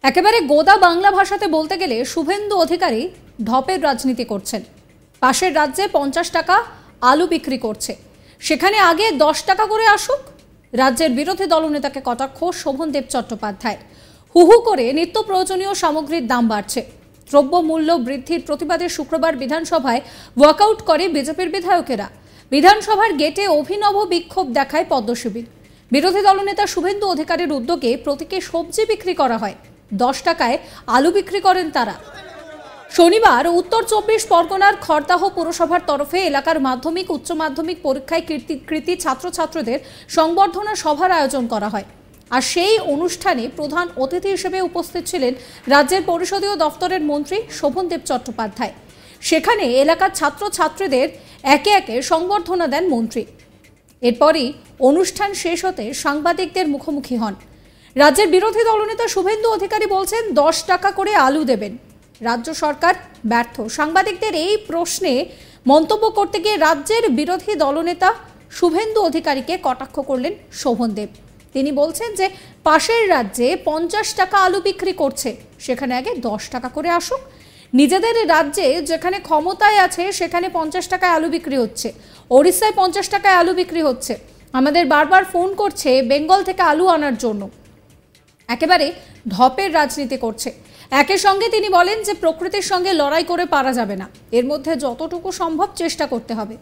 একেবারে গোদা বাংলা ভাষাতে বলতে গেলে শুভেন্দু অধিকারী ঢপের রাজনীতি করছেন। পাশের রাজ্যে 50 টাকা আলু বিক্রি করছে, সেখানে আগে 10 টাকা করে আসুক। রাজ্যের বিরোধী দলনেতাকে কটাক্ষ শোভনদেব চট্টোপাধ্যায়। হু হু করে নিত্য প্রয়োজনীয় সামগ্রীর দাম বাড়ছে। দ্রব্যমূল্য বৃদ্ধির প্রতিবাদে শুক্রবার বিধানসভায় ওয়াকআউট করে বিজেপির বিধায়কেরা। বিধানসভার গেটে অভিনব বিক্ষোভ দেখায় পদ্মশিবির। বিরোধী দলনেতা শুভেন্দু অধিকারীর উদ্যোগে প্রতীকে সবজি বিক্রি করা হয়, 10 টাকায় আলু বিক্রি করেন তারা। শনিবার উত্তর 24 পরগনার খড়দাহ পুরসভার তরফে এলাকার মাধ্যমিক উচ্চ মাধ্যমিক পরীক্ষায় কৃতি ছাত্রছাত্রীদের সংবর্ধনা সভার আয়োজন করা হয়। আর সেই অনুষ্ঠানে প্রধান অতিথি হিসেবে উপস্থিত ছিলেন রাজ্যের পরিষদীয় দফতরের মন্ত্রী শোভনদেব চট্টোপাধ্যায়। সেখানে এলাকার ছাত্রছাত্রীদের একে একে সংবর্ধনা দেন মন্ত্রী। এরপরই অনুষ্ঠান শেষ হতে সাংবাদিকদের মুখোমুখি হন। রাজ্যের বিরোধী দলনেতা শুভেন্দু অধিকারী বলছেন 10 টাকা করে আলু দেবেন, রাজ্য সরকার ব্যর্থ। সাংবাদিকদের এই প্রশ্নে মন্তব্য করতে গিয়ে রাজ্যের বিরোধী দলনেতা শুভেন্দু অধিকারীকে কটাক্ষ করলেন শোভনদেব। তিনি বলছেন যে পাশের রাজ্যে 50 টাকা আলু বিক্রি করছে, সেখানে আগে 10 টাকা করে আসুক। নিজেদের রাজ্যে যেখানে ক্ষমতায় আছে সেখানে 50 টাকায় আলু বিক্রি হচ্ছে, ওড়িশায় 50 টাকায় আলু বিক্রি হচ্ছে। আমাদের বারবার ফোন করছে বেঙ্গল থেকে আলু আনার জন্য। একেবারে ঢপের রাজনীতি করছে। একই সঙ্গে তিনি বলেন যে প্রকৃতির সঙ্গে লড়াই করে পারা যাবে না, এর মধ্যে যতটুকু সম্ভব চেষ্টা করতে হবে।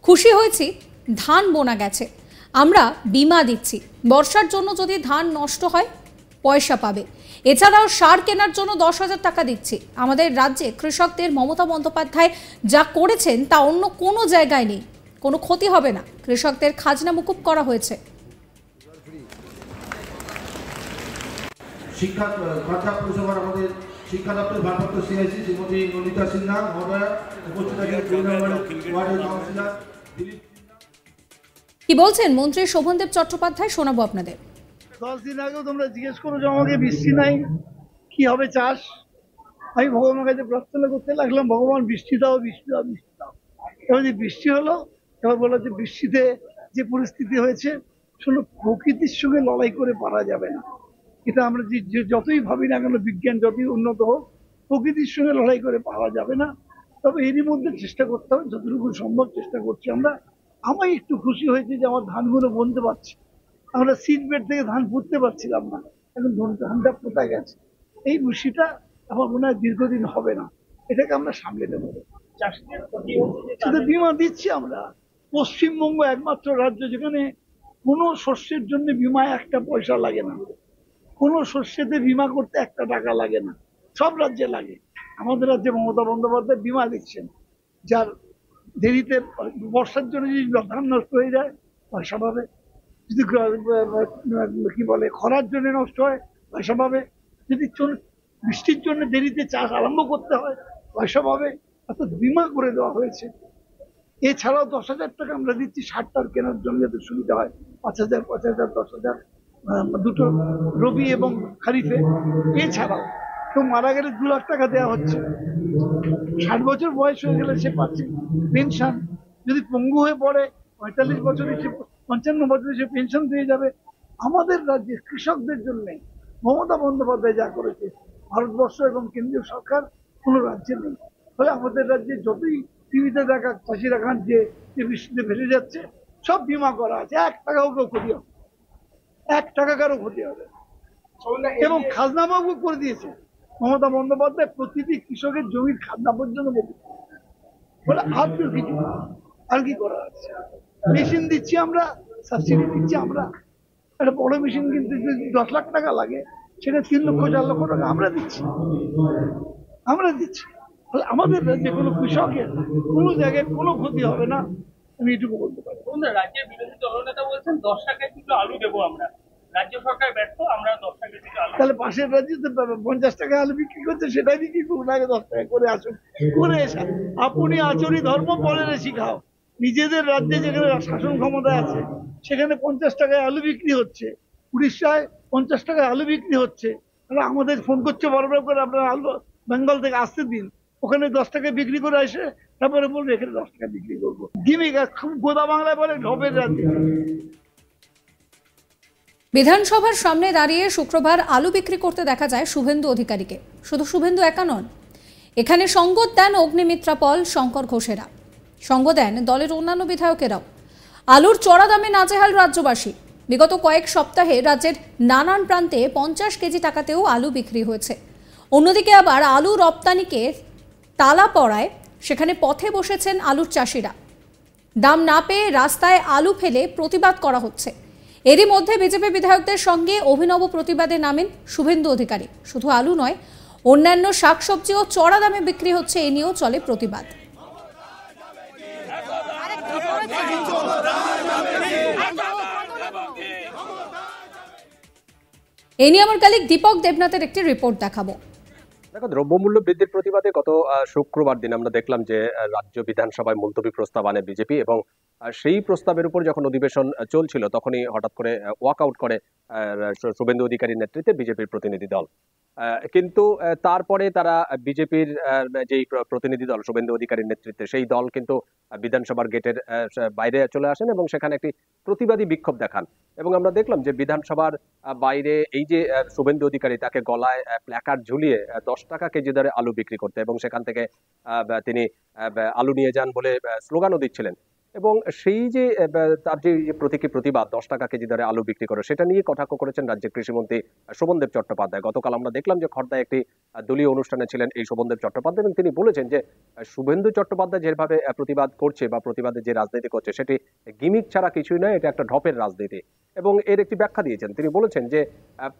খুশি হয়েছি, ধান বোনা গেছে, আমরা বীমা দিচ্ছি, বর্ষার জন্য যদি ধান নষ্ট হয় পয়সা পাবে। এছাড়াও সার কেনার জন্য 10,000 টাকা দিচ্ছি। আমাদের রাজ্যে কৃষকদের মমতা বন্দ্যোপাধ্যায় যা করেছেন তা অন্য কোনো জায়গায় নেই, কোনো ক্ষতি হবে না। কৃষকদের খাজনা মুকুব করা হয়েছে। শিক্ষা খড়দা পৌরসভার আমাদের শিক্ষা দপ্তরের ভারপ্রাপ্ত সিআইসি শ্রীমতী নন্দিতা সিনহা মহোদয়া উপস্থিত আছেন। কি বলছেন মন্ত্রী শোভনদেব চট্টোপাধ্যায়, শোনাবো আপনাদের। 10 দিন আগেও তোমরা জিজ্ঞেস করো যে আমাকে বৃষ্টি নাই, কি হবে চাষ। আমি ভগবানের কাছে প্রার্থনা করতে লাগলাম, ভগবান বৃষ্টি দাও, বৃষ্টি দাও, বৃষ্টি দাও। এবার যে বৃষ্টি হলো, এবার বললো যে বৃষ্টিতে যে পরিস্থিতি হয়েছে, শুধু প্রকৃতির সঙ্গে লড়াই করে পারা যাবে না। এটা আমরা যতই ভাবি না কেন, বিজ্ঞান যতই উন্নত হোক, প্রকৃতির সঙ্গে লড়াই করে পাওয়া যাবে না। তবে এরই মধ্যে চেষ্টা করতে হবে, যতটুকু সম্ভব চেষ্টা করছি আমরা। আমি একটু খুশি হয়েছি যে আমার ধানগুলো বনতে পারছি। আমরা সিড বেড থেকে ধান পুঁততে পারছিলাম না, এখন ধানটা পোতা গেছে। এই বৃষ্টিটা আমার মনে হয় দীর্ঘদিন হবে না, এটাকে আমরা সামলে নেব। শুধু বীমা দিচ্ছি আমরা। পশ্চিমবঙ্গ একমাত্র রাজ্য যেখানে কোনো শস্যের জন্য বীমা একটা পয়সা লাগে না, কোনো শস্যেতে বীমা করতে 1 টাকা লাগে না, সব রাজ্যে লাগে। আমাদের রাজ্যে মমতা বন্দ্যোপাধ্যায় বীমা দিচ্ছেন, যার দেরিতে বর্ষার জন্য যদি ধান নষ্ট হয়ে যায় পয়সা পাবে, যদি কি বলে খরার জন্য নষ্ট হয় পয়সা পাবে, যদি বৃষ্টির জন্য দেরিতে চাষ আরম্ভ করতে হয় পয়সা পাবে। অর্থাৎ বীমা করে দেওয়া হয়েছে। এছাড়াও 10,000 টাকা আমরা দিচ্ছি সারটার কেনার জন্য, যাতে সুবিধা হয়। 5,000, 5,000, 10,000 দুটো রবি এবং খারিফে। এছাড়াও কেউ মারা গেলে 2 লাখ টাকা দেওয়া হচ্ছে। 60 বছর বয়স হয়ে গেলে সে পাচ্ছে পেনশন। যদি পঙ্গু হয়ে পড়ে 45 বছরে, সে 55 বছরে সে পেনশন পেয়ে যাবে। আমাদের রাজ্যে কৃষকদের জন্য মমতা বন্দ্যোপাধ্যায় যা করেছে, ভারতবর্ষ এবং কেন্দ্রীয় সরকার কোনো রাজ্যে নেই। ফলে আমাদের রাজ্যে যতই টিভিতে দেখা চাষিরা কাঁদছে যে বৃষ্টিতে ভেসে যাচ্ছে, সব বীমা করা আছে। 1 টাকাও কেউ ক্ষতি হবে, 1 টাকা কারো ক্ষতি হবে। এবং খাজনা মকুব করে দিয়েছে মমতা বন্দ্যোপাধ্যায়, প্রতিটি কৃষকের জমির খাজনা পর্যন্ত মকুব। বলে আর কিছু, আর কি করা আছে। মেশিন দিচ্ছি আমরা, সাবসিডি দিচ্ছি আমরা। একটা বড় মেশিন কিনতে যদি 10 লাখ টাকা লাগে, সেটা 3 লক্ষ 4 লক্ষ টাকা আমরা দিচ্ছি, আমরা দিচ্ছি। আমাদের রাজ্যে কোনো কৃষকের কোনো জায়গায় কোনো ক্ষতি হবে না, আমি এটুকু বলতে পারি। রাজ্যের বিরোধী দলনেতা বলছেন 10 টাকায় কিছু আলু দেবো আমরা, রাজ্য সরকার ব্যর্থ, আমরা 10 টাকা কিছু আলু। তাহলে পাশের রাজ্যে তো 50 টাকা আলু বিক্রি করছে, সেটাই বিক্রি করুন, আগে 10 টাকা করে আসুন, করে এসে আপনি আচরি ধর্ম পরে শিখাও। নিজেদের রাজ্যে যেখানে শাসন ক্ষমতা আছে সেখানে 50 টাকায় আলু বিক্রি হচ্ছে, উড়িষ্যায় 50 টাকায় আলু বিক্রি হচ্ছে। তাহলে আমাদের ফোন করছে বারবার করে, আপনার আলু বেঙ্গল থেকে আসতে দিন, ওখানে 10 টাকায় বিক্রি করে এসে তারপরে বলবো এখানে 10 টাকা বিক্রি করবো। গিমিক, খুব গোদা বাংলায় বলে ঢপের রাজ্যে। বিধানসভার সামনে দাঁড়িয়ে শুক্রবার আলু বিক্রি করতে দেখা যায় শুভেন্দু অধিকারীকে। শুধু শুভেন্দু একা নন, এখানে সঙ্গ দেন অগ্নিমিত্রা পল, শঙ্কর ঘোষেরা, সঙ্গ দেন দলের অন্যান্য বিধায়কেরাও। আলুর চড়া দামে নাজেহাল রাজ্যবাসী। বিগত কয়েক সপ্তাহে রাজ্যের নানান প্রান্তে 50 কেজি টাকাতেও আলু বিক্রি হয়েছে। অন্যদিকে আবার আলু রপ্তানিকে তালা পড়ায় সেখানে পথে বসেছেন আলুর চাষিরা। দাম না পেয়ে রাস্তায় আলু ফেলে প্রতিবাদ করা হচ্ছে। এরই মধ্যে বিজেপি বিধায়কদের সঙ্গে অভিনব প্রতিবাদে নামেন শুভেন্দু অধিকারী। শুধু আলু নয়, অন্যান্য শাকসবজিও চড়া দামে বিক্রি হচ্ছে, এ নিয়েও চলে প্রতিবাদ। এ নিয়ে আমার কালিক দীপক দেবনাথের একটি রিপোর্ট দেখাবো। দেখো, দ্রব্যমূল্য বৃদ্ধির প্রতিবাদে গত শুক্রবার দিন আমরা দেখলাম যে রাজ্য বিধানসভায় মুলতবি প্রস্তাব আনে বিজেপি, এবং সেই প্রস্তাবের উপর যখন অধিবেশন চলছিল তখনই হঠাৎ করে ওয়াকআউট করে শুভেন্দু অধিকারীর নেতৃত্বে বিজেপির প্রতিনিধি দল। কিন্তু তারপরে তারা বিজেপির যেই প্রতিনিধি দল শুভেন্দু অধিকারীর নেতৃত্বে, সেই দল কিন্তু বিধানসভার গেটের বাইরে চলে আসেন এবং সেখানে একটি প্রতিবাদী বিক্ষোভ দেখান। এবং আমরা দেখলাম যে বিধানসভার বাইরে এই যে শুভেন্দু অধিকারী, তাকে গলায় প্ল্যাকার্ড ঝুলিয়ে 10 টাকা কেজি দরে আলু বিক্রি করতে, এবং সেখান থেকে তিনি আলু নিয়ে যান বলে স্লোগানও দিচ্ছিলেন। এবং সেই যে তার যে প্রতীকী প্রতিবাদ 10 টাকা কেজি দরে আলু বিক্রি করে, সেটা নিয়ে কটাক্ষ করেছেন রাজ্যের কৃষিমন্ত্রী শোভনদেব চট্টোপাধ্যায়। গতকাল আমরা দেখলাম যে খড়দায় একটি দলীয় অনুষ্ঠানে ছিলেন এই শোভনদেব চট্টোপাধ্যায়, এবং তিনি বলেছেন যে শুভেন্দু চট্টোপাধ্যায় যেভাবে প্রতিবাদ করছে বা প্রতিবাদের যে রাজনীতি করছে, সেটি গিমিক ছাড়া কিছুই নয়, এটা একটা ঢপের রাজনীতি। এবং এর একটি ব্যাখ্যা দিয়েছেন। তিনি বলেছেন যে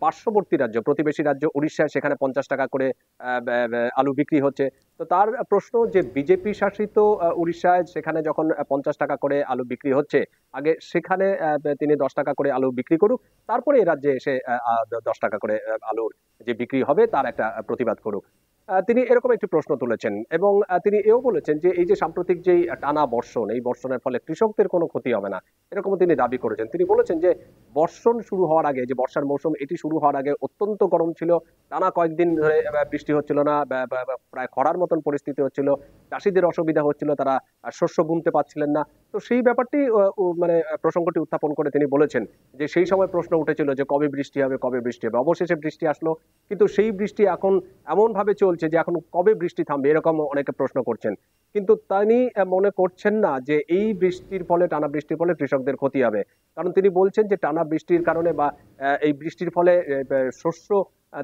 পার্শ্ববর্তী রাজ্য, প্রতিবেশী রাজ্য উড়িষ্যায়, সেখানে 50 টাকা করে আলু বিক্রি হচ্ছে। তো তার প্রশ্ন যে বিজেপি শাসিত উড়িষ্যায় সেখানে যখন 50 টাকা করে আলু বিক্রি হচ্ছে, আগে সেখানে তিনি 10 টাকা করে আলু বিক্রি করুক, তারপরে এই রাজ্যে এসে 10 টাকা করে আলুর যে বিক্রি হবে তার একটা প্রতিবাদ করুক। তিনি এরকম একটি প্রশ্ন তুলেছেন। এবং তিনি এও বলেছেন যে এই যে সাম্প্রতিক যেই টানা বর্ষণ, এই বর্ষণের ফলে কৃষকদের কোনো ক্ষতি হবে না, এরকম তিনি দাবি করেছেন। তিনি বলেছেন যে বর্ষণ শুরু হওয়ার আগে, যে বর্ষার মৌসুম এটি শুরু হওয়ার আগে অত্যন্ত গরম ছিল, টানা কয়েকদিন ধরে বৃষ্টি হচ্ছিল না, প্রায় খরার মতন পরিস্থিতি হচ্ছিল, চাষিদের অসুবিধা হচ্ছিল, তারা শস্য বুনতে পারছিলেন না। তো সেই ব্যাপারটি মানে প্রসঙ্গটি উত্থাপন করে তিনি বলেছেন যে সেই সময় প্রশ্ন উঠেছিল যে কবে বৃষ্টি হবে, কবে বৃষ্টি হবে। অবশেষে বৃষ্টি আসলো, কিন্তু সেই বৃষ্টি এখন এমন ভাবে চলছে যে এখন কবে বৃষ্টি থামবে, এরকম অনেকে প্রশ্ন করছেন। কিন্তু তিনি মনে করছেন না যে এই বৃষ্টির ফলে, টানা বৃষ্টির ফলে কৃষকদের ক্ষতি হবে। কারণ তিনি বলছেন যে টানা বৃষ্টির কারণে বা এই বৃষ্টির ফলে শস্য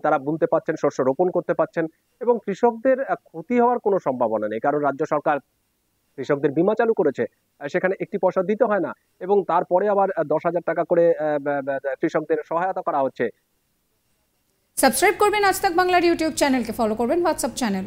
তারা বুনতে পারছেন, শস্য রোপণ করতে পারছেন, এবং কৃষকদের ক্ষতি হওয়ার কোনো সম্ভাবনা নেই। কারণ রাজ্য সরকার কৃষকদের বীমা চালু করেছে, সেখানে একটি পয়সা দিতে হয় না, এবং তারপরে আবার 10,000 টাকা করে কৃষকদের সহায়তা করা হচ্ছে। সাবস্ক্রাইব করবেন আজ তাক বাংলার ইউটিউব চ্যানেলকে, ফলো করবেন হোয়াটসঅ্যাপ চ্যানেল।